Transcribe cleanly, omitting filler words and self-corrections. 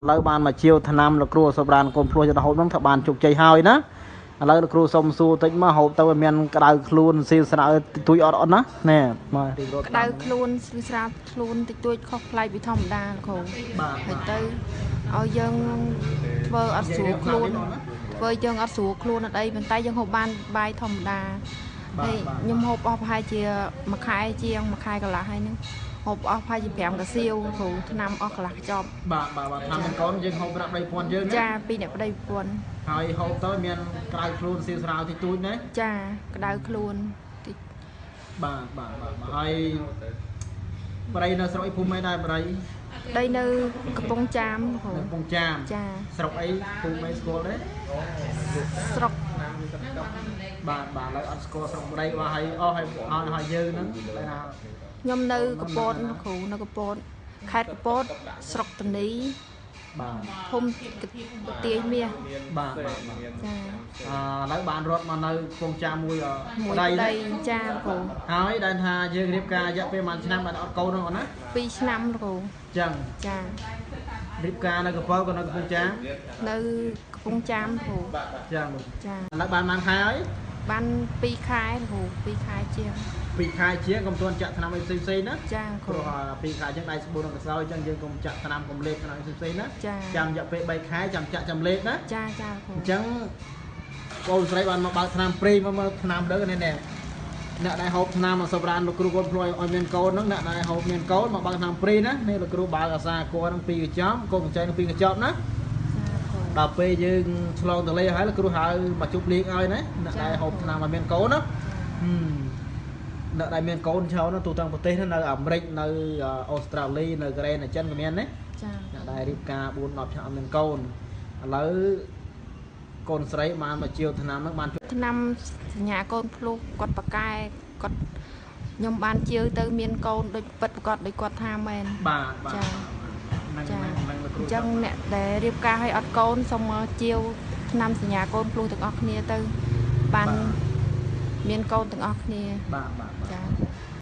Lâu ban mà chiều thằng nam là cua sập đàn con phlua cho nó hộp nó thằng bàn chụp chạy hơi đó lâu là cua sông su tính mà hộp tao miền cái đào luôn siêu sao túi ọt ọt nó nè mà cái đào luôn siêu sao luôn thì tôi không lại bị thòng đà khổ phải tới ở dân vợ ở xuống luôn vợ dân ở xuống luôn ở đây bên tay dân hộp ban bài thòng đà thì nhưng hộp ọp hai chia mặc hai chiêng mặc hai còn là hai nữa hộp ọp hai chia phèm cả siêu khổ năm ọp là chọn bà tham mình con dân hộp đặt đây phun dân cha pi đẹp đây phunហើយហូបទៅមានក្រៅខ្លួនស៊ីស្រាវតិចតួចណាចាក្តៅខ្លួនតិចបាទហើយប្រៃនៅស្រុកអីភូមិអីដែរប្រៃđâyនៅកំពង់ចាមកំពង់ចាមចាស្រុកអីភូមិអីស្គាល់ទេស្រុកបាទឡើយអត់ស្គាល់ស្រុកប្រៃបាទហើយអស់ហើយយើងហ្នឹងតែណាខ្ញុំនៅកំពតគ្រូនៅកំពតខេត្តកំពតស្រុកតនីបាទភូមិទាយមាសបាទចាឡើយបានរត់មកនៅកំពង់ចាមមួយដីចាគ្រូហើយដែលថាយើងរៀបការរយៈពេលប្រហែលឆ្នាំបានអត់កូនហ្នឹងណា2ឆ្នាំគ្រូចឹងចារៀបការនៅកំពតក៏នៅកំពង់ចាមនៅកំពង់ចាមគ្រូចឹងចាឡើយបានខែហើយបាន2ខែគ្រូ2ខែជាង2ខែជាងកុំទាន់ចាក់ថ្នាំអីផ្សេងៗណាចាគ្រូ2ខែជាងដៃស្បូននឹងកសោយចឹងយើងកុំចាក់ថ្នាំកុំលេបថ្នាំអីផ្សេងៗណាចាចាំរយៈពេល3ខែចាំចាក់ចាំលេបណាចាគ្រូអញ្ចឹងបងស្រីបានមកបើកថ្នាំព្រេងមកមើលថ្នាំដើនេះអ្នកដែលហូបថ្នាំមកសម្រាប់លោកគ្រូគាត់ព្រួយឲ្យមានកូនហ្នឹងអ្នកដែលហូបមានកូនមកបើកថ្នាំព្រេងណានេះលោកគ្រូបើកអាសាគួរហ្នឹង2កញ្ចប់កូនកញ្ចៃនឹង2កញ្ចប់ណាដល់ពេលយើងឆ្លងទលេហើយលោកគ្រូហៅមកជប់លេងឲ្យណាអ្នកដែលហូបថ្នាំឲ្យមានកូនណាអ្នកដែលមានកូនច្រើនទូទាំងប្រទេសនៅអាមេរិកនៅអូស្ត្រាលីនៅកូរ៉េនៅចិនក៏មានណាចាអ្នកដែលរៀបការ4-10ឆ្នាំមានកូនឥឡូវកូនស្រីបានមកជាវថ្នាំហ្នឹងបានថ្នាំសញ្ញាកូនភ្លុះគាត់ប្រកែគាត់ខ្ញុំបានជាវទៅមានកូនដូចពិតប្រកបដូចគាត់ថាមែនបាទចាចាអញ្ចឹងអ្នកដែលរៀបការឲ្យអត់កូនសូមមកជាវថ្នាំសញ្ញាកូនភ្លុះទាំងអស់គ្នាទៅបានមានកូនទាំងអស់គ្នាបាទចា